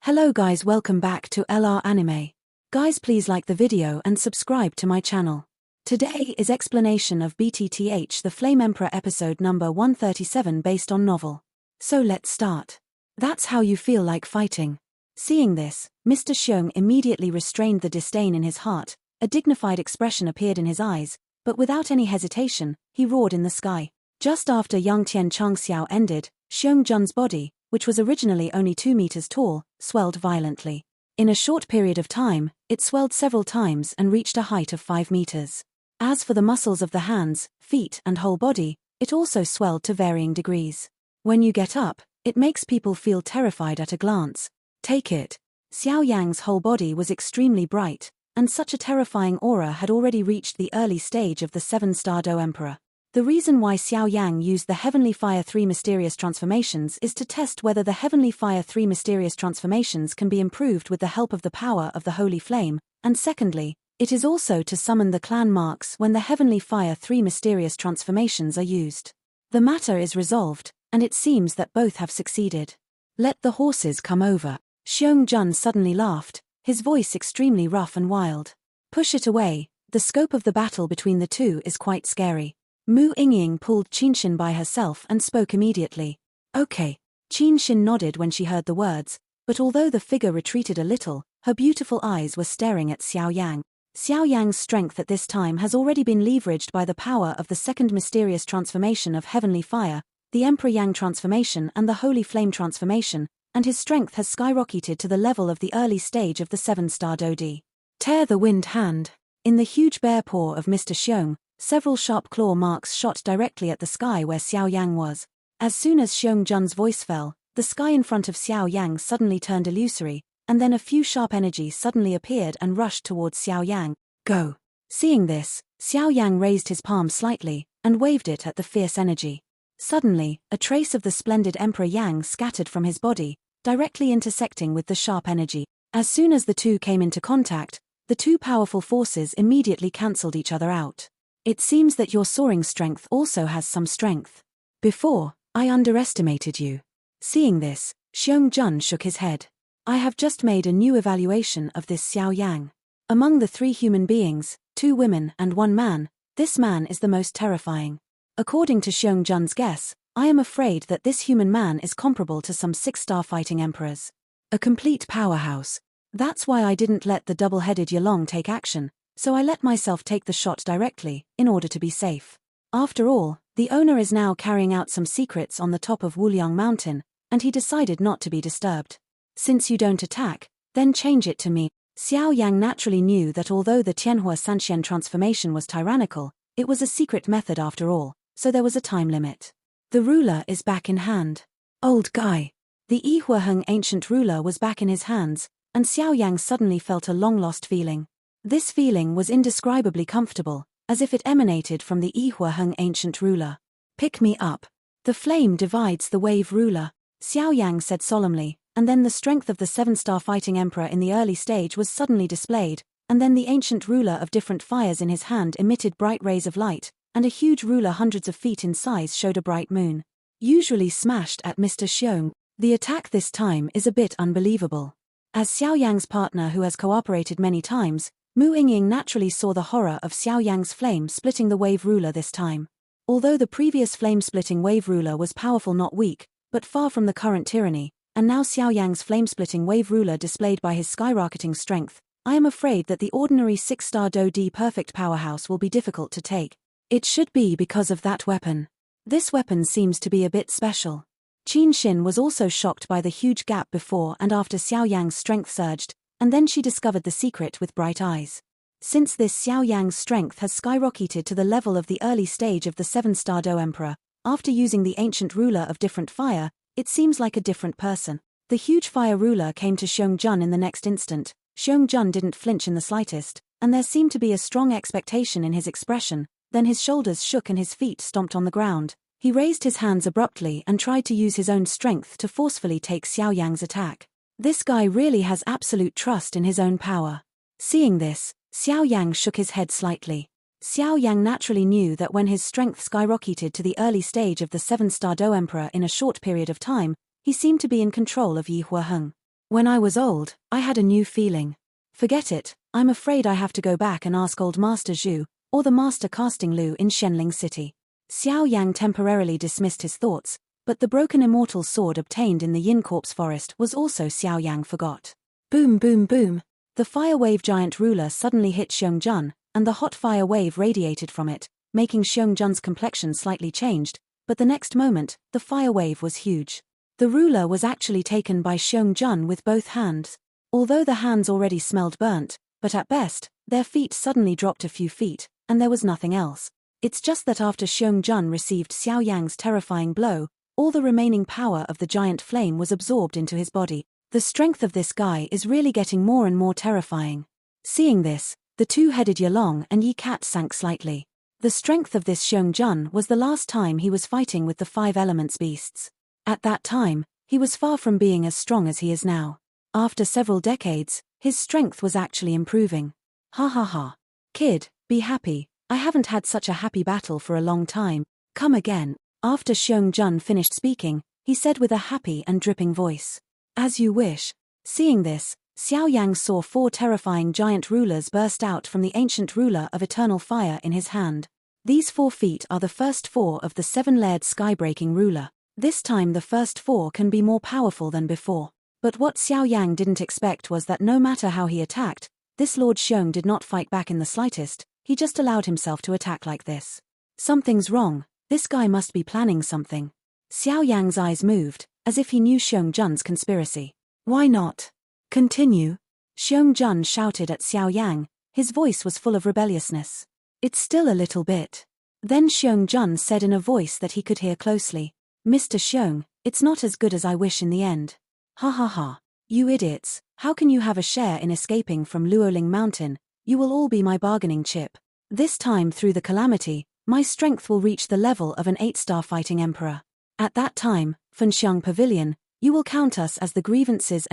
Hello guys, welcome back to LR Anime. Guys, please like the video and subscribe to my channel. Today is explanation of BTTH The Flame Emperor episode number 137 based on novel. So let's start. That's how you feel like fighting. Seeing this, Mr. Xiong immediately restrained the disdain in his heart, a dignified expression appeared in his eyes, but without any hesitation, he roared in the sky. Just after Yang Tian Chang Xiao ended, Xiong Jun's body, which was originally only 2 meters tall, swelled violently. In a short period of time, it swelled several times and reached a height of 5 meters. As for the muscles of the hands, feet and whole body, it also swelled to varying degrees. When you get up, it makes people feel terrified at a glance. Take it. Xiao Yang's whole body was extremely bright, and such a terrifying aura had already reached the early stage of the 7-star Do Emperor. The reason why Xiao Yang used the Heavenly Fire 3 mysterious transformations is to test whether the Heavenly Fire 3 mysterious transformations can be improved with the help of the power of the Holy Flame, and secondly, it is also to summon the clan marks when the Heavenly Fire 3 mysterious transformations are used. The matter is resolved, and it seems that both have succeeded. Let the horses come over. Xiong Jun suddenly laughed, his voice extremely rough and wild. Push it away, the scope of the battle between the two is quite scary. Mu Yingying pulled Qinshin by herself and spoke immediately. Okay. Qinshin nodded when she heard the words, but although the figure retreated a little, her beautiful eyes were staring at Xiao Yang. Xiao Yang's strength at this time has already been leveraged by the power of the second mysterious transformation of Heavenly Fire, the Emperor Yang transformation and the Holy Flame transformation, and his strength has skyrocketed to the level of the early stage of the 7-star Dodi. Tear the wind hand. In the huge bear paw of Mr. Xiong, several sharp claw marks shot directly at the sky where Xiao Yang was. As soon as Xiong Jun's voice fell, the sky in front of Xiao Yang suddenly turned illusory, and then a few sharp energies suddenly appeared and rushed towards Xiao Yang. Go! Seeing this, Xiao Yang raised his palm slightly, and waved it at the fierce energy. Suddenly, a trace of the splendid Emperor Yang scattered from his body, directly intersecting with the sharp energy. As soon as the two came into contact, the two powerful forces immediately cancelled each other out. It seems that your soaring strength also has some strength. Before, I underestimated you. Seeing this, Xiong Jun shook his head. I have just made a new evaluation of this Xiao Yang. Among the 3 human beings, 2 women and 1 man, this man is the most terrifying. According to Xiong Jun's guess, I am afraid that this human man is comparable to some 6-star fighting emperors. A complete powerhouse. That's why I didn't let the double-headed Yalong take action. So I let myself take the shot directly, in order to be safe. After all, the owner is now carrying out some secrets on the top of Wuliang Mountain, and he decided not to be disturbed. Since you don't attack, then change it to me. Xiao Yang naturally knew that although the Tianhua Sanxian transformation was tyrannical, it was a secret method after all, so there was a time limit. The ruler is back in hand. Old guy. The Yihuaheng ancient ruler was back in his hands, and Xiao Yang suddenly felt a long-lost feeling. This feeling was indescribably comfortable, as if it emanated from the Yihuaheng ancient ruler. Pick me up. The flame divides the wave ruler, Xiao Yang said solemnly, and then the strength of the 7-star fighting emperor in the early stage was suddenly displayed, and then the ancient ruler of different fires in his hand emitted bright rays of light, and a huge ruler hundreds of feet in size showed a bright moon. Usually smashed at Mr. Xiong, the attack this time is a bit unbelievable. As Xiao Yang's partner who has cooperated many times, Mu Yingying naturally saw the horror of Xiao Yang's flame splitting the wave ruler this time. Although the previous flame-splitting wave ruler was powerful not weak, but far from the current tyranny, and now Xiao Yang's flame-splitting wave ruler displayed by his skyrocketing strength, I am afraid that the ordinary 6-star Do-D perfect powerhouse will be difficult to take. It should be because of that weapon. This weapon seems to be a bit special. Qinshin was also shocked by the huge gap before and after Xiao Yang's strength surged, and then she discovered the secret with bright eyes. Since this Xiao Yang's strength has skyrocketed to the level of the early stage of the 7-star Do Emperor, after using the ancient ruler of different fire, it seems like a different person. The huge fire ruler came to Xiong Jun in the next instant. Xiong Jun didn't flinch in the slightest, and there seemed to be a strong expectation in his expression, then his shoulders shook and his feet stomped on the ground. He raised his hands abruptly and tried to use his own strength to forcefully take Xiao Yang's attack. This guy really has absolute trust in his own power. Seeing this, Xiao Yang shook his head slightly. Xiao Yang naturally knew that when his strength skyrocketed to the early stage of the 7-star Do Emperor in a short period of time, he seemed to be in control of Yihuaheng. When I was old, I had a new feeling. Forget it, I'm afraid I have to go back and ask old Master Zhu, or the Master Casting Lu in Shenling City. Xiao Yang temporarily dismissed his thoughts, but the broken immortal sword obtained in the Yin Corpse forest was also Xiao Yang forgot. Boom boom boom. The fire wave giant ruler suddenly hit Xiong Jun, and the hot fire wave radiated from it, making Xiong Jun's complexion slightly changed, but the next moment, the fire wave was huge. The ruler was actually taken by Xiong Jun with both hands. Although the hands already smelled burnt, but at best, their feet suddenly dropped a few feet, and there was nothing else. It's just that after Xiong Jun received Xiao Yang's terrifying blow, all the remaining power of the giant flame was absorbed into his body. The strength of this guy is really getting more and more terrifying. Seeing this, the two-headed Yalong and Yi Cat sank slightly. The strength of this Xiong Jun was the last time he was fighting with the five elements beasts. At that time, he was far from being as strong as he is now. After several decades, his strength was actually improving. Ha ha ha. Kid, be happy, I haven't had such a happy battle for a long time, come again. After Xiong Jun finished speaking, he said with a happy and dripping voice. As you wish. Seeing this, Xiao Yang saw 4 terrifying giant rulers burst out from the ancient ruler of eternal fire in his hand. These 4 feet are the first 4 of the 7-layered sky-breaking ruler. This time the first 4 can be more powerful than before. But what Xiao Yang didn't expect was that no matter how he attacked, this Lord Xiong did not fight back in the slightest, he just allowed himself to attack like this. Something's wrong, this guy must be planning something. Xiao Yang's eyes moved, as if he knew Xiong Jun's conspiracy. Why not? Continue. Xiong Jun shouted at Xiao Yang, his voice was full of rebelliousness. It's still a little bit. Then Xiong Jun said in a voice that he could hear closely. Mr. Xiong, it's not as good as I wish in the end. Ha ha ha. You idiots, how can you have a share in escaping from Luoling Mountain? You will all be my bargaining chip. This time through the calamity, my strength will reach the level of an 8-star fighting emperor. At that time, Fenxiang Pavilion, you will count us as the grievances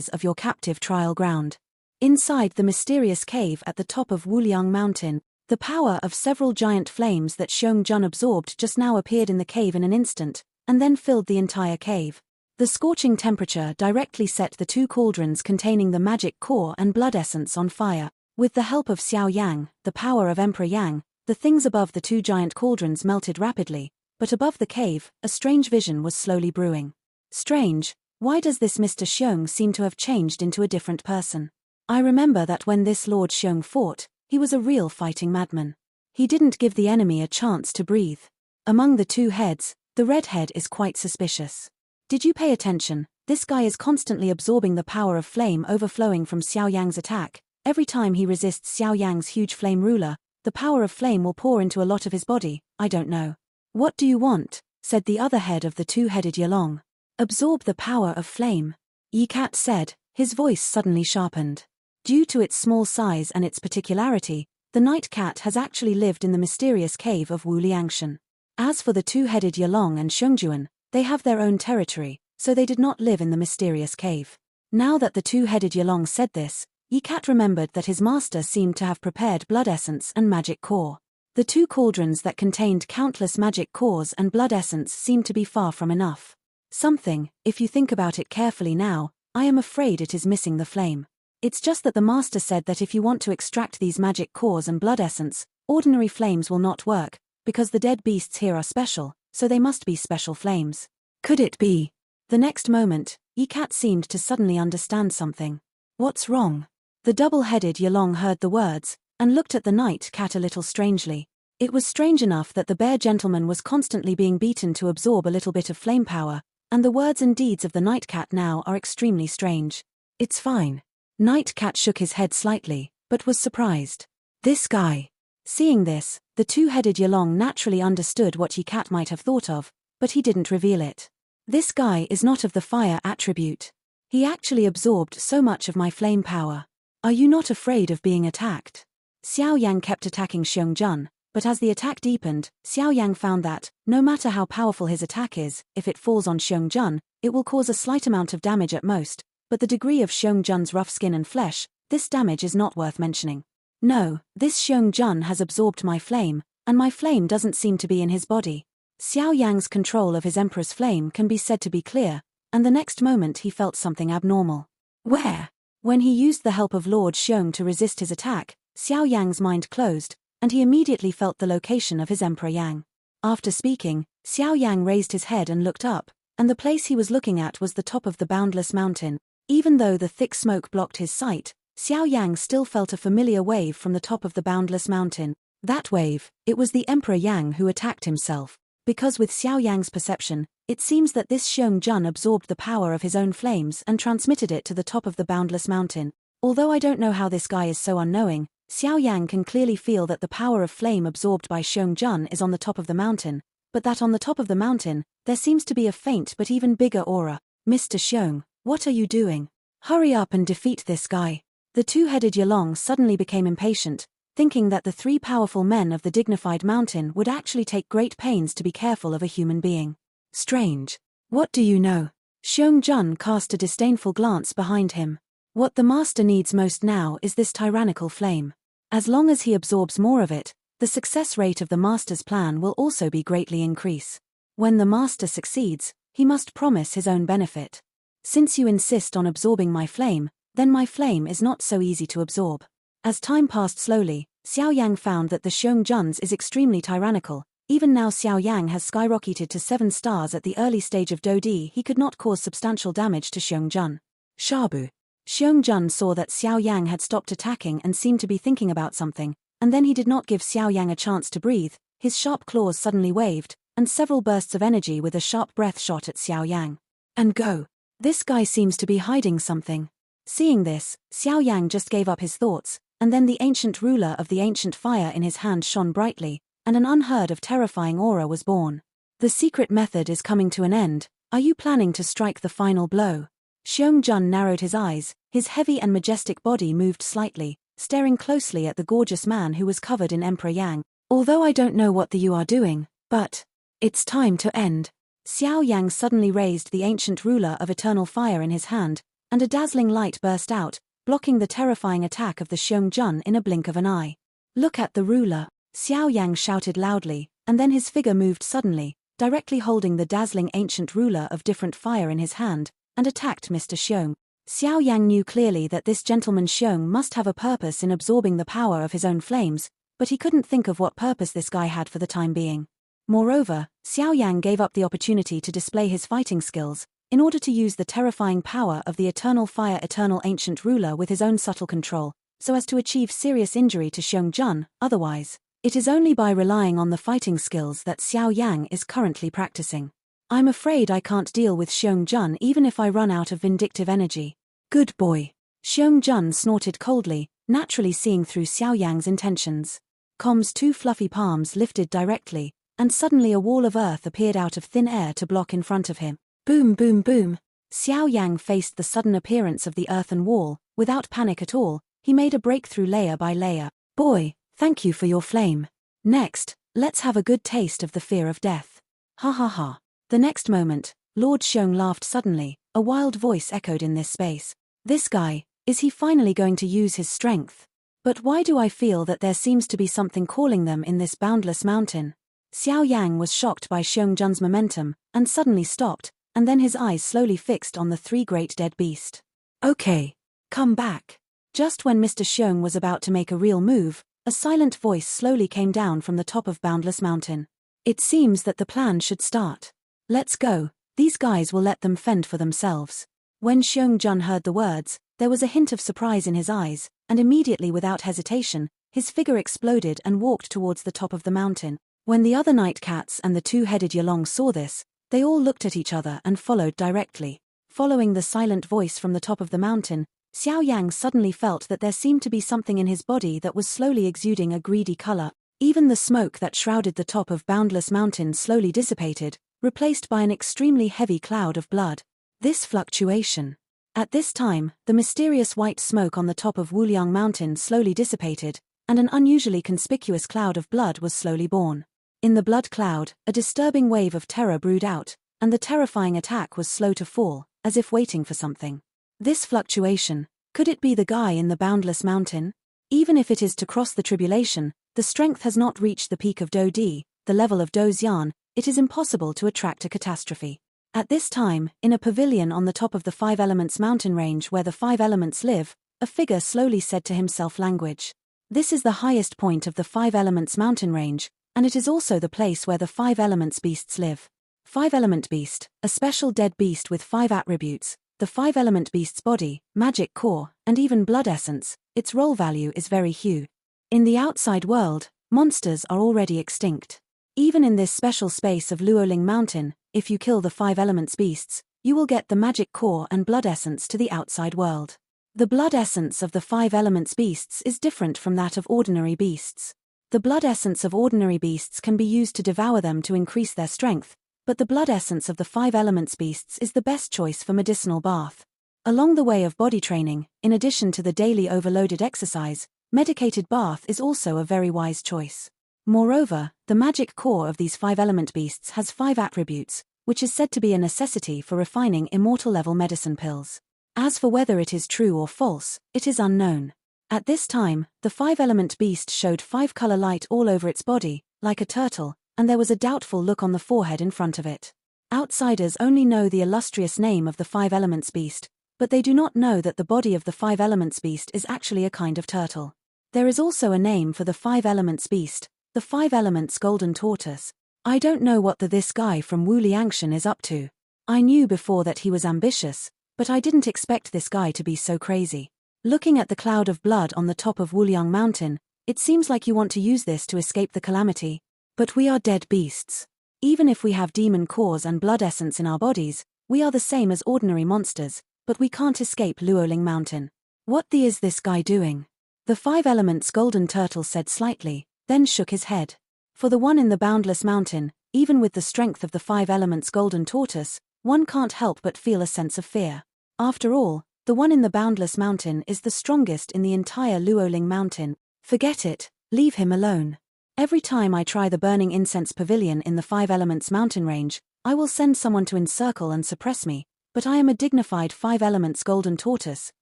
of your captive trial ground. Inside the mysterious cave at the top of Wuliang Mountain, the power of several giant flames that Xiong Jun absorbed just now appeared in the cave in an instant, and then filled the entire cave. The scorching temperature directly set the 2 cauldrons containing the magic core and blood essence on fire. With the help of Xiao Yang, the power of Emperor Yang, the things above the 2 giant cauldrons melted rapidly, but above the cave, a strange vision was slowly brewing. Strange, why does this Mr. Xiong seem to have changed into a different person? I remember that when this Lord Xiong fought, he was a real fighting madman. He didn't give the enemy a chance to breathe. Among the 2 heads, the red head is quite suspicious. Did you pay attention? This guy is constantly absorbing the power of flame overflowing from Xiao Yang's attack. Every time he resists Xiao Yang's huge flame ruler, the power of flame will pour into a lot of his body. I don't know. What do you want? Said the other head of the 2-headed Yalong. Absorb the power of flame. Yi Cat said, his voice suddenly sharpened. Due to its small size and its particularity, the night cat has actually lived in the mysterious cave of Wu Liangshan. As for the 2-headed Yalong and Shengjuan, they have their own territory, so they did not live in the mysterious cave. Now that the 2-headed Yalong said this, Yi Cat remembered that his master seemed to have prepared blood essence and magic core. The 2 cauldrons that contained countless magic cores and blood essence seemed to be far from enough. Something, if you think about it carefully now, I am afraid it is missing the flame. It's just that the master said that if you want to extract these magic cores and blood essence, ordinary flames will not work, because the dead beasts here are special, so they must be special flames. Could it be? The next moment, Yi Cat seemed to suddenly understand something. What's wrong? The double-headed Yalong heard the words, and looked at the night cat a little strangely. It was strange enough that the bear gentleman was constantly being beaten to absorb a little bit of flame power, and the words and deeds of the night cat now are extremely strange. It's fine. Night cat shook his head slightly, but was surprised. This guy. Seeing this, the 2-headed Yalong naturally understood what Yi Cat might have thought of, but he didn't reveal it. This guy is not of the fire attribute. He actually absorbed so much of my flame power. Are you not afraid of being attacked? Xiao Yang kept attacking Xiong Jun, but as the attack deepened, Xiao Yang found that, no matter how powerful his attack is, if it falls on Xiong Jun, it will cause a slight amount of damage at most, but the degree of Xiong Jun's rough skin and flesh, this damage is not worth mentioning. No, this Xiong Jun has absorbed my flame, and my flame doesn't seem to be in his body. Xiao Yang's control of his emperor's flame can be said to be clear, and the next moment he felt something abnormal. Where? When he used the help of Lord Xiong to resist his attack, Xiao Yang's mind closed, and he immediately felt the location of his Emperor Yang. After speaking, Xiao Yang raised his head and looked up, and the place he was looking at was the top of the boundless mountain. Even though the thick smoke blocked his sight, Xiao Yang still felt a familiar wave from the top of the boundless mountain. That wave, it was the Emperor Yang who attacked himself. Because with Xiao Yang's perception, it seems that this Xiong Jun absorbed the power of his own flames and transmitted it to the top of the boundless mountain. Although I don't know how this guy is so unknowing, Xiao Yang can clearly feel that the power of flame absorbed by Xiong Jun is on the top of the mountain, but that on the top of the mountain, there seems to be a faint but even bigger aura. Mr. Xiong, what are you doing? Hurry up and defeat this guy. The two-headed Yalong suddenly became impatient, thinking that the three powerful men of the dignified mountain would actually take great pains to be careful of a human being. Strange. What do you know? Xiong Jun cast a disdainful glance behind him. What the master needs most now is this tyrannical flame. As long as he absorbs more of it, the success rate of the master's plan will also be greatly increase. When the master succeeds, he must promise his own benefit. Since you insist on absorbing my flame, then my flame is not so easy to absorb. As time passed slowly, Xiao Yang found that the Xiong Jun's is extremely tyrannical. Even now Xiao Yang has skyrocketed to 7 stars at the early stage of Dodi. He could not cause substantial damage to Xiong Jun. Shabu. Xiong Jun saw that Xiao Yang had stopped attacking and seemed to be thinking about something, and then he did not give Xiao Yang a chance to breathe. His sharp claws suddenly waved, and several bursts of energy with a sharp breath shot at Xiao Yang. And go. This guy seems to be hiding something. Seeing this, Xiao Yang just gave up his thoughts, and then the ancient ruler of the ancient fire in his hand shone brightly, and an unheard of terrifying aura was born. The secret method is coming to an end. Are you planning to strike the final blow? Xiong Jun narrowed his eyes, his heavy and majestic body moved slightly, staring closely at the gorgeous man who was covered in Emperor Yang. Although I don't know what you are doing, but it's time to end. Xiao Yang suddenly raised the ancient ruler of eternal fire in his hand, and a dazzling light burst out, blocking the terrifying attack of the Xiong Jun in a blink of an eye. Look at the ruler, Xiao Yang shouted loudly, and then his figure moved suddenly, directly holding the dazzling ancient ruler of different fire in his hand, and attacked Mr. Xiong. Xiao Yang knew clearly that this gentleman Xiong must have a purpose in absorbing the power of his own flames, but he couldn't think of what purpose this guy had for the time being. Moreover, Xiao Yang gave up the opportunity to display his fighting skills, in order to use the terrifying power of the eternal fire eternal ancient ruler with his own subtle control, so as to achieve serious injury to Xiong Jun. Otherwise, it is only by relying on the fighting skills that Xiao Yang is currently practicing. I'm afraid I can't deal with Xiong Jun even if I run out of vindictive energy. Good boy. Xiong Jun snorted coldly, naturally seeing through Xiao Yang's intentions. Com's 2 fluffy palms lifted directly, and suddenly a wall of earth appeared out of thin air to block in front of him. Boom boom boom. Xiao Yang faced the sudden appearance of the earthen wall. Without panic at all, he made a breakthrough layer by layer. Boy, thank you for your flame. Next, let's have a good taste of the fear of death. Ha ha ha. The next moment, Lord Xiong laughed suddenly. A wild voice echoed in this space. This guy, is he finally going to use his strength? But why do I feel that there seems to be something calling them in this boundless mountain? Xiao Yang was shocked by Xiong Jun's momentum, and suddenly stopped, and then his eyes slowly fixed on the 3 great dead beast. Okay. Come back. Just when Mr. Xiong was about to make a real move, a silent voice slowly came down from the top of Boundless Mountain. It seems that the plan should start. Let's go. These guys will let them fend for themselves. When Xiong Jun heard the words, there was a hint of surprise in his eyes, and immediately without hesitation, his figure exploded and walked towards the top of the mountain. When the other night cats and the 2-headed Yalong saw this, they all looked at each other and followed directly. Following the silent voice from the top of the mountain, Xiao Yang suddenly felt that there seemed to be something in his body that was slowly exuding a greedy color. Even the smoke that shrouded the top of Boundless Mountain slowly dissipated, replaced by an extremely heavy cloud of blood. This fluctuation. At this time, the mysterious white smoke on the top of Wuliang Mountain slowly dissipated, and an unusually conspicuous cloud of blood was slowly born. In the blood cloud, a disturbing wave of terror brewed out, and the terrifying attack was slow to fall, as if waiting for something. This fluctuation, could it be the guy in the Boundless Mountain? Even if it is to cross the tribulation, the strength has not reached the peak of Do Di, the level of Do Xian. It is impossible to attract a catastrophe. At this time, in a pavilion on the top of the Five Elements mountain range where the five elements live, a figure slowly said to himself language. This is the highest point of the Five Elements mountain range, and it is also the place where the Five Elements beasts live. Five Element Beast, a special dead beast with 5 attributes, the Five Element Beast's body, magic core, and even blood essence, its role value is very huge. In the outside world, monsters are already extinct. Even in this special space of Luoling Mountain, if you kill the Five Elements beasts, you will get the magic core and blood essence to the outside world. The blood essence of the Five Elements beasts is different from that of ordinary beasts. The blood essence of ordinary beasts can be used to devour them to increase their strength, but the blood essence of the Five Elements beasts is the best choice for medicinal bath. Along the way of body training, in addition to the daily overloaded exercise, medicated bath is also a very wise choice. Moreover, the magic core of these Five Element beasts has 5 attributes, which is said to be a necessity for refining immortal-level medicine pills. As for whether it is true or false, it is unknown. At this time, the Five Element beast showed 5-color light all over its body, like a turtle, and there was a doubtful look on the forehead in front of it. Outsiders only know the illustrious name of the Five Elements beast, but they do not know that the body of the Five Elements beast is actually a kind of turtle. There is also a name for the Five Elements beast, the Five Elements golden tortoise. I don't know what this guy from Wu Liangshan is up to. I knew before that he was ambitious, but I didn't expect this guy to be so crazy. Looking at the cloud of blood on the top of Wuliang Mountain, it seems like you want to use this to escape the calamity. But we are dead beasts. Even if we have demon cores and blood essence in our bodies, we are the same as ordinary monsters, but we can't escape Luoling Mountain. What is this guy doing? The Five Elements golden turtle said slightly, then shook his head. For the one in the boundless mountain, even with the strength of the Five Elements golden tortoise, one can't help but feel a sense of fear. After all, the one in the boundless mountain is the strongest in the entire Luoling Mountain. Forget it, leave him alone. Every time I try the burning incense pavilion in the Five Elements mountain range, I will send someone to encircle and suppress me, but I am a dignified Five Elements golden tortoise.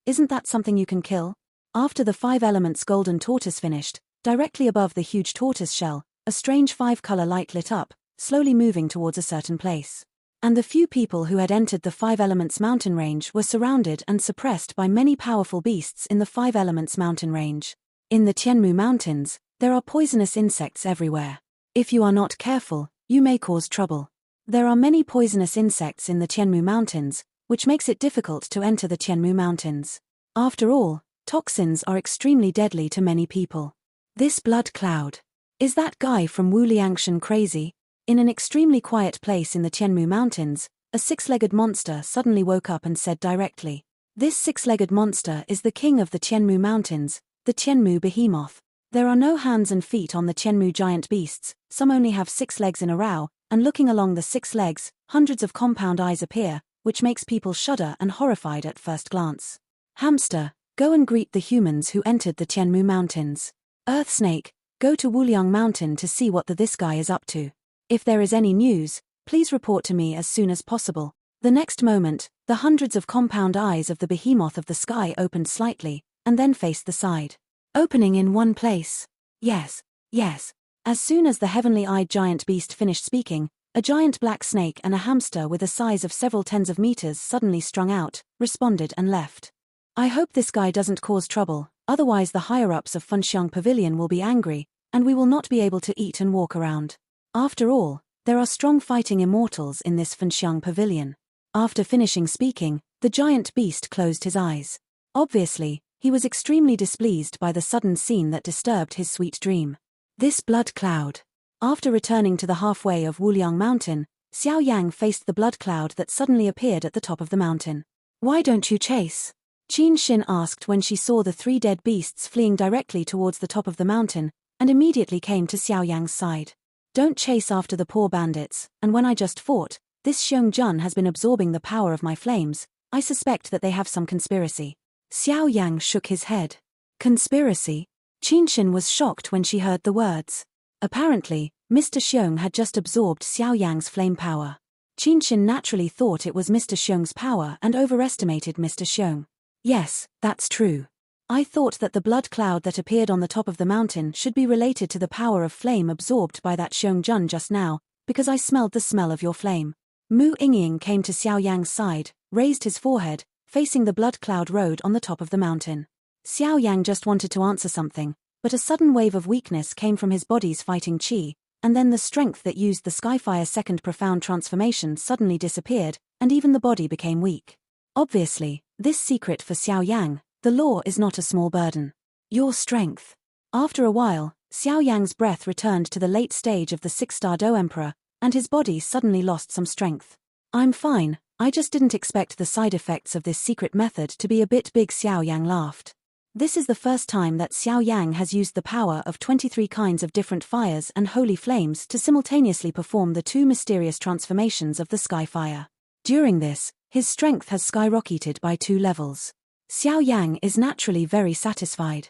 Isn't that something you can kill? After the Five Elements golden tortoise finished, directly above the huge tortoise shell, a strange 5-color light lit up, slowly moving towards a certain place. And the few people who had entered the Five Elements mountain range were surrounded and suppressed by many powerful beasts in the Five Elements mountain range. In the Tianmu Mountains, there are poisonous insects everywhere. If you are not careful, you may cause trouble. There are many poisonous insects in the Tianmu Mountains, which makes it difficult to enter the Tianmu Mountains. After all, toxins are extremely deadly to many people. This blood cloud. Is that guy from Wu Liangshan crazy? In an extremely quiet place in the Tianmu Mountains, a 6-legged monster suddenly woke up and said directly. This 6-legged monster is the king of the Tianmu Mountains, the Tianmu behemoth. There are no hands and feet on the Tianmu giant beasts, some only have 6 legs in a row, and looking along the 6 legs, hundreds of compound eyes appear, which makes people shudder and horrified at first glance. Hamster, go and greet the humans who entered the Tianmu Mountains. Earth Snake, go to Wuliang Mountain to see what this guy is up to. If there is any news, please report to me as soon as possible. The next moment, the hundreds of compound eyes of the behemoth of the sky opened slightly, and then faced the side. Opening in one place. Yes, yes. As soon as the heavenly-eyed giant beast finished speaking, a giant black snake and a hamster with a size of several tens of meters suddenly strung out, responded and left. I hope this guy doesn't cause trouble, otherwise the higher-ups of Funxiang Pavilion will be angry, and we will not be able to eat and walk around. After all, there are strong fighting immortals in this Funxiang Pavilion. After finishing speaking, the giant beast closed his eyes. Obviously, he was extremely displeased by the sudden scene that disturbed his sweet dream. This blood cloud. After returning to the halfway of Wuliang Mountain, Xiao Yan faced the blood cloud that suddenly appeared at the top of the mountain. Why don't you chase? Qin Xin asked when she saw the 3 dead beasts fleeing directly towards the top of the mountain, and immediately came to Xiao Yang's side. Don't chase after the poor bandits, and when I just fought, this Xiong Jun has been absorbing the power of my flames. I suspect that they have some conspiracy. Xiao Yang shook his head. Conspiracy? Qin Xin was shocked when she heard the words. Apparently, Mr. Xiong had just absorbed Xiao Yang's flame power. Qin Xin naturally thought it was Mr. Xiong's power and overestimated Mr. Xiong. Yes, that's true. I thought that the blood cloud that appeared on the top of the mountain should be related to the power of flame absorbed by that Xiong Jun just now, because I smelled the smell of your flame. Mu Yingying came to Xiao Yang's side, raised his forehead, facing the blood cloud road on the top of the mountain. Xiao Yang just wanted to answer something, but a sudden wave of weakness came from his body's fighting qi, and then the strength that used the Skyfire's second profound transformation suddenly disappeared, and even the body became weak. Obviously, this secret for Xiao Yang, the law is not a small burden. Your strength. After a while, Xiao Yang's breath returned to the late stage of the 6-star Do Emperor, and his body suddenly lost some strength. I'm fine, I just didn't expect the side effects of this secret method to be a bit big. Xiao Yang laughed. This is the first time that Xiao Yang has used the power of 23 kinds of different fires and holy flames to simultaneously perform the two mysterious transformations of the Skyfire. During this, his strength has skyrocketed by 2 levels. Xiao Yang is naturally very satisfied.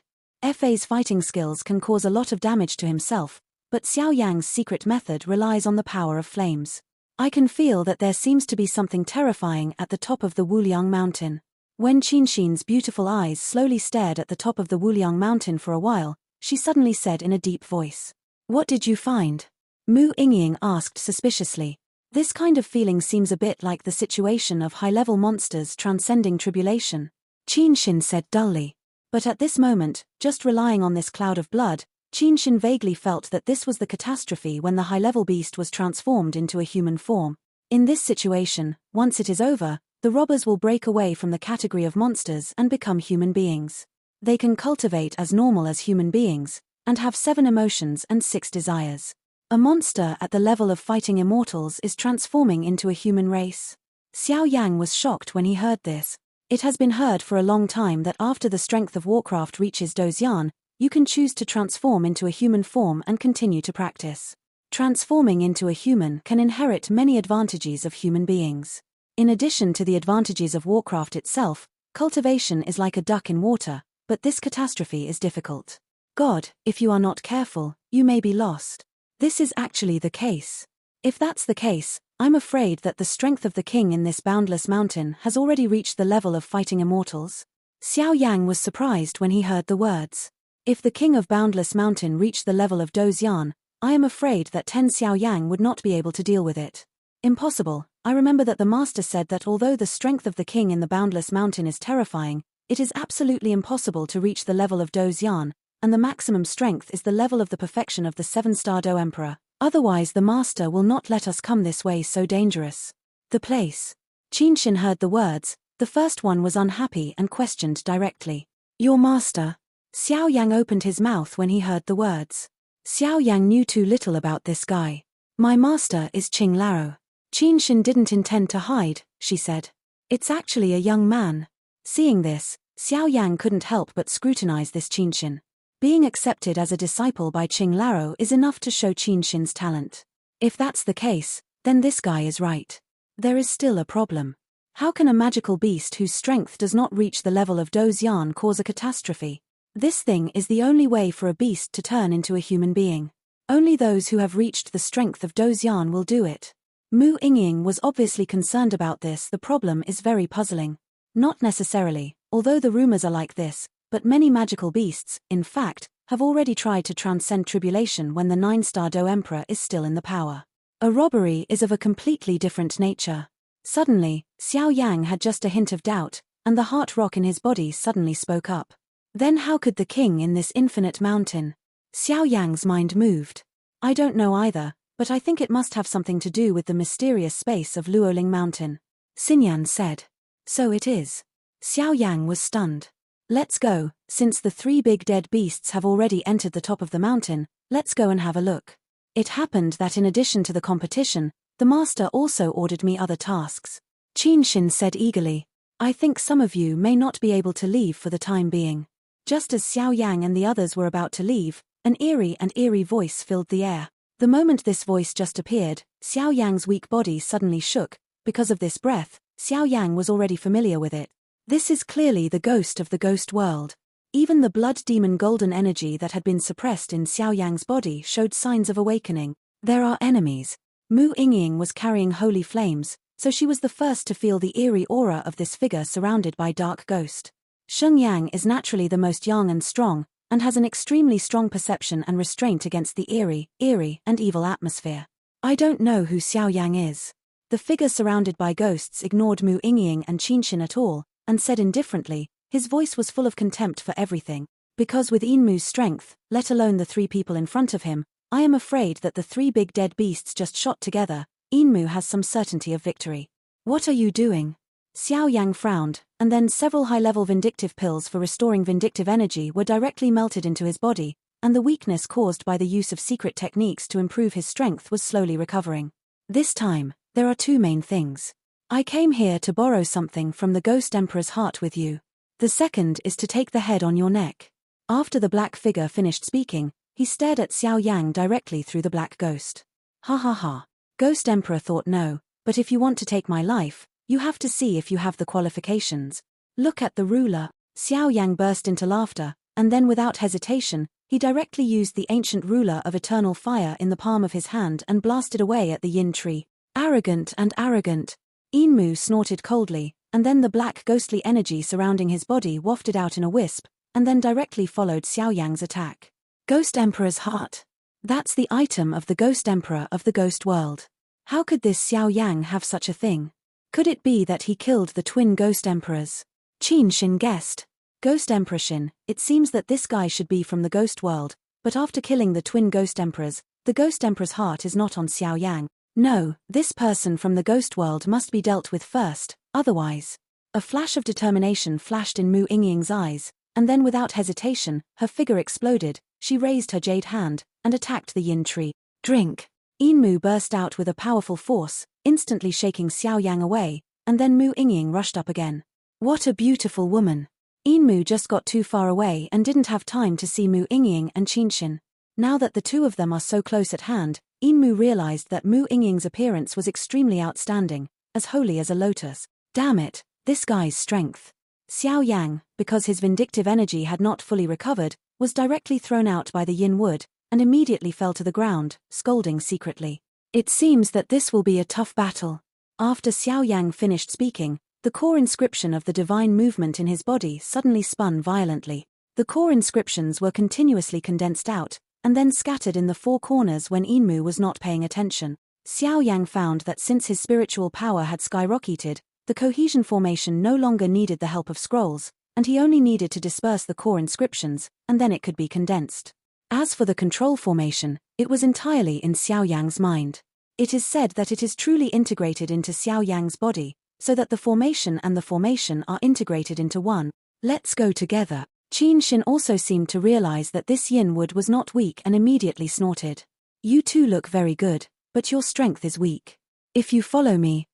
Fa's fighting skills can cause a lot of damage to himself, but Xiao Yang's secret method relies on the power of flames. I can feel that there seems to be something terrifying at the top of the Wuliang mountain. When Qinxin's beautiful eyes slowly stared at the top of the Wuliang mountain for a while, she suddenly said in a deep voice, "What did you find?" Mu Yingying asked suspiciously. This kind of feeling seems a bit like the situation of high-level monsters transcending tribulation. Qinxin said dully. But at this moment, just relying on this cloud of blood, Qinxin vaguely felt that this was the catastrophe when the high-level beast was transformed into a human form. In this situation, once it is over, the robbers will break away from the category of monsters and become human beings. They can cultivate as normal as human beings, and have 7 emotions and 6 desires. A monster at the level of fighting immortals is transforming into a human race. Xiao Yang was shocked when he heard this. It has been heard for a long time that after the strength of Warcraft reaches Dozian, you can choose to transform into a human form and continue to practice. Transforming into a human can inherit many advantages of human beings. In addition to the advantages of Warcraft itself, cultivation is like a duck in water, but this catastrophe is difficult. God, if you are not careful, you may be lost. This is actually the case. If that's the case, I'm afraid that the strength of the king in this boundless mountain has already reached the level of fighting immortals. Xiao Yang was surprised when he heard the words. If the king of Boundless Mountain reached the level of Dozian, I am afraid that 10 Xiao Yang would not be able to deal with it. Impossible. I remember that the master said that although the strength of the king in the Boundless Mountain is terrifying, it is absolutely impossible to reach the level of Dozian, and the maximum strength is the level of the perfection of the 7-star Do Emperor. Otherwise the master will not let us come this way so dangerous. The place. Qinxin heard the words. The first one was unhappy and questioned directly. Your master? Xiao Yang opened his mouth when he heard the words. Xiao Yang knew too little about this guy. My master is Qing Lao. Qinxin didn't intend to hide, she said. It's actually a young man. Seeing this, Xiao Yang couldn't help but scrutinize this Qinxin. Being accepted as a disciple by Qing Lao is enough to show Qinxin's talent. If that's the case, then this guy is right. There is still a problem. How can a magical beast whose strength does not reach the level of Dozian cause a catastrophe? This thing is the only way for a beast to turn into a human being. Only those who have reached the strength of Dozian will do it. Mu Yingying was obviously concerned about this. The problem is very puzzling. Not necessarily, although the rumors are like this, but many magical beasts, in fact, have already tried to transcend tribulation when the 9-star Do Emperor is still in the power. A robbery is of a completely different nature. Suddenly, Xiao Yang had just a hint of doubt, and the heart rock in his body suddenly spoke up. Then how could the king in this infinite mountain? Xiao Yang's mind moved. I don't know either, but I think it must have something to do with the mysterious space of Luoling Mountain. Xinyan said. So it is. Xiao Yang was stunned. Let's go, since the 3 big dead beasts have already entered the top of the mountain, let's go and have a look. It happened that in addition to the competition, the master also ordered me other tasks. Qinxin said eagerly. I think some of you may not be able to leave for the time being. Just as Xiao Yang and the others were about to leave, an eerie voice filled the air. The moment this voice just appeared, Xiao Yang's weak body suddenly shook. Because of this breath, Xiao Yang was already familiar with it. This is clearly the ghost of the ghost world. Even the blood demon golden energy that had been suppressed in Xiao Yang's body showed signs of awakening. There are enemies. Mu Yingying was carrying holy flames, so she was the first to feel the eerie aura of this figure surrounded by dark ghost. Sheng Yang is naturally the most young and strong, and has an extremely strong perception and restraint against the eerie, and evil atmosphere. I don't know who Xiao Yang is. The figure surrounded by ghosts ignored Mu Yingying and Qinshin at all, and said indifferently, his voice was full of contempt for everything. Because with Yinmu's strength, let alone the 3 people in front of him, I am afraid that the 3 big dead beasts just shot together, Yinmu has some certainty of victory. What are you doing? Xiao Yang frowned, and then several high-level vindictive pills for restoring vindictive energy were directly melted into his body, and the weakness caused by the use of secret techniques to improve his strength was slowly recovering. This time, there are 2 main things. I came here to borrow something from the Ghost Emperor's heart with you. The second is to take the head on your neck. After the black figure finished speaking, he stared at Xiao Yang directly through the black ghost. Ha ha ha. Ghost Emperor thought no, but if you want to take my life, you have to see if you have the qualifications. Look at the ruler. Xiao Yang burst into laughter, and then without hesitation, he directly used the ancient ruler of eternal fire in the palm of his hand and blasted away at the yin tree. Arrogant and arrogant. Yinmu snorted coldly, and then the black ghostly energy surrounding his body wafted out in a wisp, and then directly followed Xiao Yang's attack. Ghost Emperor's heart. That's the item of the Ghost Emperor of the Ghost World. How could this Xiao Yang have such a thing? Could it be that he killed the twin Ghost Emperors? Qinshin guessed. Ghost Emperor Shin, it seems that this guy should be from the Ghost World, but after killing the twin Ghost Emperors, the Ghost Emperor's heart is not on Xiao Yang. No, this person from the Ghost World must be dealt with first, otherwise. A flash of determination flashed in Mu Yingying's eyes, and then without hesitation, her figure exploded, she raised her jade hand, and attacked the yin tree. Drink! Yinmu burst out with a powerful force, instantly shaking Xiao Yang away, and then Mu Yingying rushed up again. What a beautiful woman! Yinmu just got too far away and didn't have time to see Mu Yingying and Qinshin. Now that the 2 of them are so close at hand, Yinmu realized that Mu Yingying's appearance was extremely outstanding, as holy as a lotus. Damn it, this guy's strength. Xiao Yang, because his vindictive energy had not fully recovered, was directly thrown out by the yin wood, and immediately fell to the ground, scolding secretly. It seems that this will be a tough battle. After Xiao Yang finished speaking, the core inscription of the divine movement in his body suddenly spun violently. The core inscriptions were continuously condensed out, and then scattered in the 4 corners when Yinmu was not paying attention. Xiao Yang found that since his spiritual power had skyrocketed, the cohesion formation no longer needed the help of scrolls, and he only needed to disperse the core inscriptions, and then it could be condensed. As for the control formation, it was entirely in Xiao Yang's mind. It is said that it is truly integrated into Xiao Yang's body, so that the formation and the formation are integrated into one. Let's go together. Qinshin also seemed to realize that this yin wood was not weak and immediately snorted. You 2 look very good, but your strength is weak. If you follow me,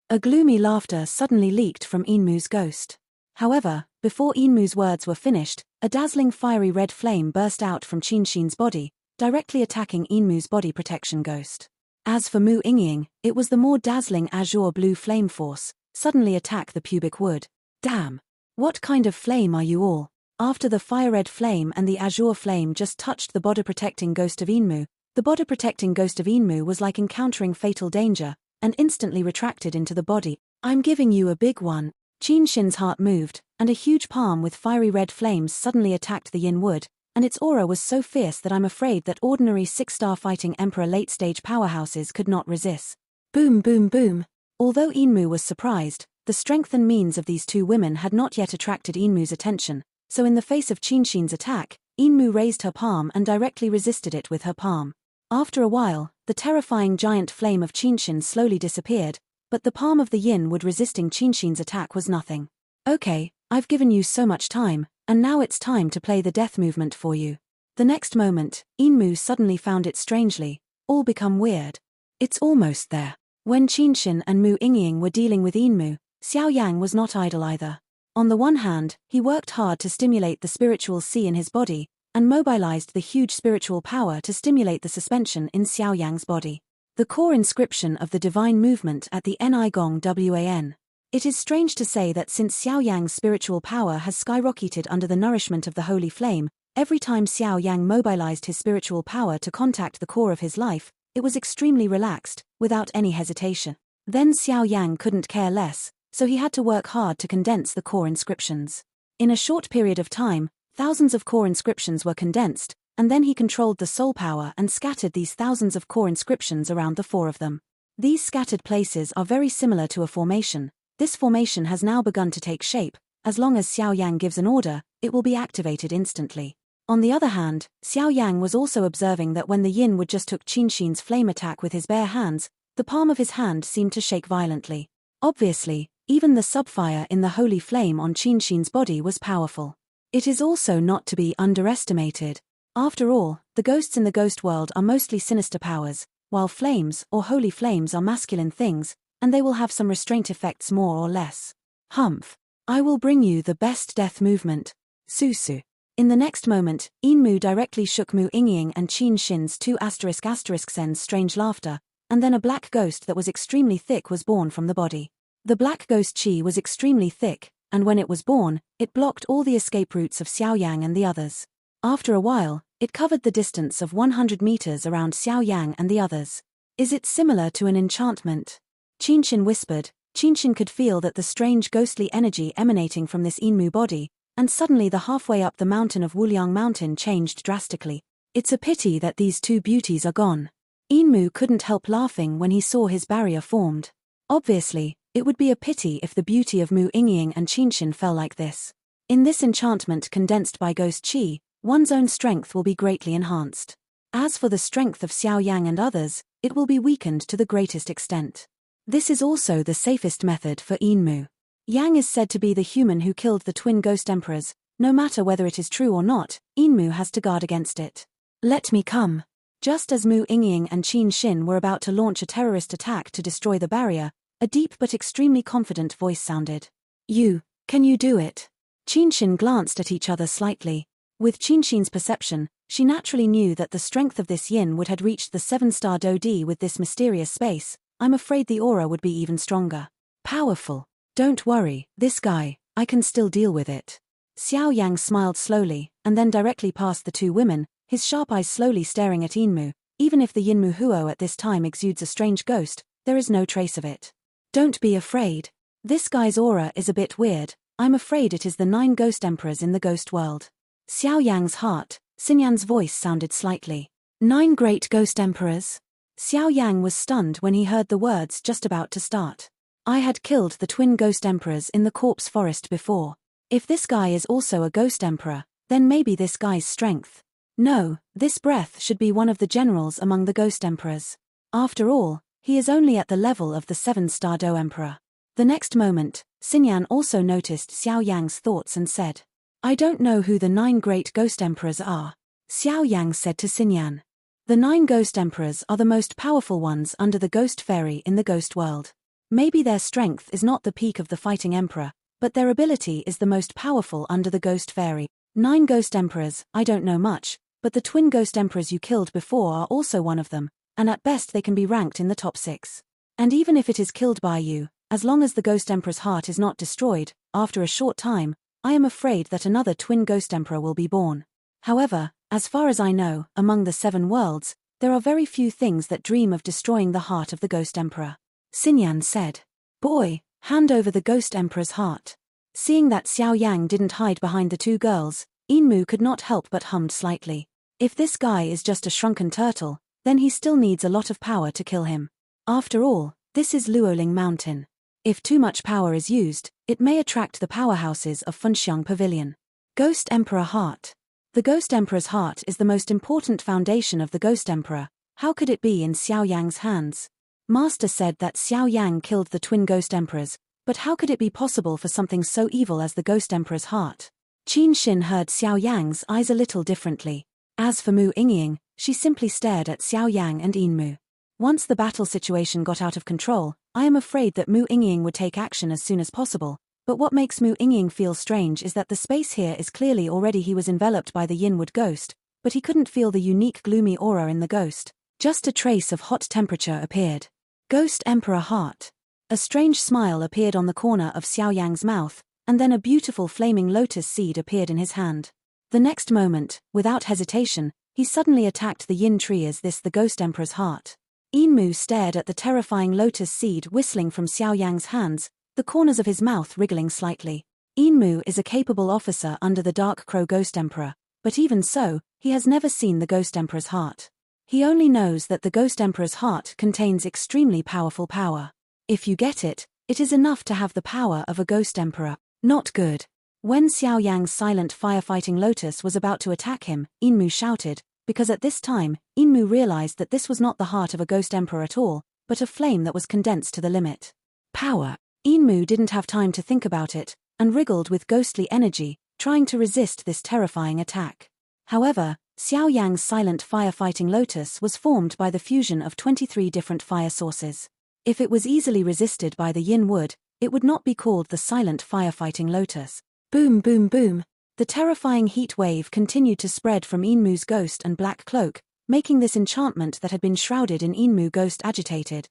A gloomy laughter suddenly leaked from Yinmu's ghost. However, before Yinmu's words were finished, a dazzling fiery red flame burst out from Qinshin's body, directly attacking Yinmu's body protection ghost. As for Mu Yingying, it was the more dazzling azure blue flame force, suddenly attack the pubic wood. Damn! What kind of flame are you all? After the fire red flame and the azure flame just touched the body protecting ghost of Yinmu, the body protecting ghost of Yinmu was like encountering fatal danger, and instantly retracted into the body. I'm giving you a big one. Qinshin's heart moved, and a huge palm with fiery red flames suddenly attacked the yin wood, and its aura was so fierce that I'm afraid that ordinary 6-star fighting emperor late-stage powerhouses could not resist. Boom boom boom. Although Yinmu was surprised, the strength and means of these 2 women had not yet attracted Yinmu's attention, so in the face of Qinshin's attack, Yinmu raised her palm and directly resisted it with her palm. After a while, the terrifying giant flame of Qinshin slowly disappeared, but the palm of the yin wood resisting Qinshin's attack was nothing. Okay, I've given you so much time, and now it's time to play the death movement for you. The next moment, Yinmu suddenly found it strangely, all become weird. It's almost there. When Qinshin and Mu Yingying were dealing with Yinmu, Xiao Yang was not idle either. On the one hand, he worked hard to stimulate the spiritual sea in his body, and mobilized the huge spiritual power to stimulate the suspension in Xiao Yang's body. The core inscription of the divine movement at the Ni Gong Wan. It is strange to say that since Xiao Yang's spiritual power has skyrocketed under the nourishment of the holy flame, every time Xiao Yang mobilized his spiritual power to contact the core of his life, it was extremely relaxed, without any hesitation. Then Xiao Yang couldn't care less, so he had to work hard to condense the core inscriptions. In a short period of time, thousands of core inscriptions were condensed, and then he controlled the soul power and scattered these thousands of core inscriptions around the 4 of them. These scattered places are very similar to a formation. This formation has now begun to take shape. As long as Xiao Yang gives an order, it will be activated instantly. On the other hand, Xiao Yang was also observing that when the yin would just took Qinshin's flame attack with his bare hands, the palm of his hand seemed to shake violently. Obviously, even the subfire in the holy flame on Qinshin's body was powerful. It is also not to be underestimated. After all, the ghosts in the ghost world are mostly sinister powers, while flames or holy flames are masculine things, and they will have some restraint effects more or less. Humph. I will bring you the best death movement. Susu. In the next moment, Inmu directly shook Mu Yingying and Qin Shin's 2****'s strange laughter, and then a black ghost that was extremely thick was born from the body. The black ghost chi was extremely thick, and when it was born, it blocked all the escape routes of Xiao Yang and the others. After a while, it covered the distance of 100 meters around Xiao Yang and the others. Is it similar to an enchantment? Qinshin whispered. Qinshin could feel that the strange ghostly energy emanating from this Inmu body, and suddenly the halfway up the mountain of Wuliang Mountain changed drastically. It's a pity that these two beauties are gone. Inmu couldn't help laughing when he saw his barrier formed. Obviously, it would be a pity if the beauty of Mu Yingying and Qinshin fell like this. In this enchantment condensed by ghost chi, one's own strength will be greatly enhanced. As for the strength of Xiao Yang and others, it will be weakened to the greatest extent. This is also the safest method for Inmu. Yang is said to be the human who killed the twin ghost emperors. No matter whether it is true or not, Inmu has to guard against it. Let me come. Just as Mu Yingying and Qin Shin were about to launch a terrorist attack to destroy the barrier, a deep but extremely confident voice sounded. Can you do it? Qin Shin glanced at each other slightly. With Qin Shin's perception, she naturally knew that the strength of this yin would had reached the 7-star Dodi with this mysterious space. I'm afraid the aura would be even stronger. Powerful. Don't worry, this guy, I can still deal with it. Xiao Yang smiled slowly, and then directly past the two women, his sharp eyes slowly staring at Inmu. Even if the Yinmu Huo at this time exudes a strange ghost, there is no trace of it. Don't be afraid. This guy's aura is a bit weird. I'm afraid it is the 9 ghost emperors in the ghost world. Xiao Yang's heart, Xinyan's voice sounded slightly. 9 great ghost emperors? Xiao Yang was stunned when he heard the words just about to start. I had killed the twin ghost emperors in the corpse forest before. If this guy is also a ghost emperor, then maybe this guy's strength. No, this breath should be one of the generals among the ghost emperors. After all, he is only at the level of the 7-star Do emperor. The next moment, Xinyan also noticed Xiao Yang's thoughts and said, I don't know who the 9 great ghost emperors are. Xiao Yang said to Xinyan. The 9 ghost emperors are the most powerful ones under the ghost fairy in the ghost world. Maybe their strength is not the peak of the fighting emperor, but their ability is the most powerful under the ghost fairy. 9 ghost emperors, I don't know much, but the twin ghost emperors you killed before are also one of them, and at best they can be ranked in the top 6. And even if it is killed by you, as long as the ghost emperor's heart is not destroyed, after a short time, I am afraid that another twin ghost emperor will be born. However, as far as I know, among the 7 worlds, there are very few things that dream of destroying the heart of the ghost emperor. Xinyan said. Boy, hand over the ghost emperor's heart. Seeing that Xiao Yang didn't hide behind the 2 girls, Inmu could not help but hummed slightly. If this guy is just a shrunken turtle, then he still needs a lot of power to kill him. After all, this is Luoling Mountain. If too much power is used, it may attract the powerhouses of Funxiang Pavilion. Ghost Emperor Heart. The Ghost Emperor's heart is the most important foundation of the Ghost Emperor. How could it be in Xiao Yang's hands? Master said that Xiao Yang killed the twin ghost emperors, but how could it be possible for something so evil as the ghost emperor's heart? Qin Shin heard Xiao Yang's eyes a little differently. As for Mu Yingying, she simply stared at Xiao Yang and Inmu. Once the battle situation got out of control, I am afraid that Mu Yingying would take action as soon as possible, but what makes Mu Yingying feel strange is that the space here is clearly already he was enveloped by the Yinwood ghost, but he couldn't feel the unique gloomy aura in the ghost. Just a trace of hot temperature appeared. Ghost Emperor Heart. A strange smile appeared on the corner of Xiao Yang's mouth, and then a beautiful flaming lotus seed appeared in his hand. The next moment, without hesitation, he suddenly attacked the yin tree as this the Ghost Emperor's heart. Inmu stared at the terrifying lotus seed whistling from Xiao Yang's hands, the corners of his mouth wriggling slightly. Inmu is a capable officer under the Dark Crow Ghost Emperor, but even so, he has never seen the Ghost Emperor's heart. He only knows that the Ghost Emperor's heart contains extremely powerful power. If you get it, it is enough to have the power of a Ghost Emperor. Not good. When Xiao Yang's silent firefighting lotus was about to attack him, Inmu shouted, because at this time, Inmu realized that this was not the heart of a Ghost Emperor at all, but a flame that was condensed to the limit. Power. Inmu didn't have time to think about it, and wriggled with ghostly energy, trying to resist this terrifying attack. However, Xiao Yang's silent firefighting lotus was formed by the fusion of 23 different fire sources. If it was easily resisted by the yin wood, it would not be called the silent firefighting lotus. Boom boom boom. The terrifying heat wave continued to spread from Inmu's ghost and black cloak, making this enchantment that had been shrouded in Inmu ghost agitated.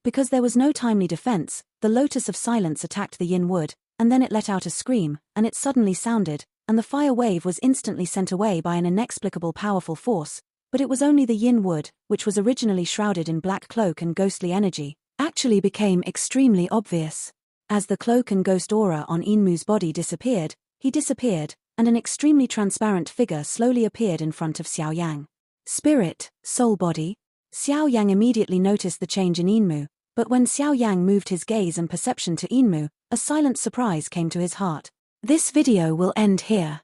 Because there was no timely defense, the lotus of silence attacked the yin wood, and then it let out a scream, and it suddenly sounded, and the fire wave was instantly sent away by an inexplicable powerful force, but it was only the yin wood, which was originally shrouded in black cloak and ghostly energy, actually became extremely obvious. As the cloak and ghost aura on Inmu's body disappeared, he disappeared, and an extremely transparent figure slowly appeared in front of Xiao Yang. Spirit, soul body. Xiao Yang immediately noticed the change in Inmu, but when Xiao Yang moved his gaze and perception to Inmu, a silent surprise came to his heart. This video will end here.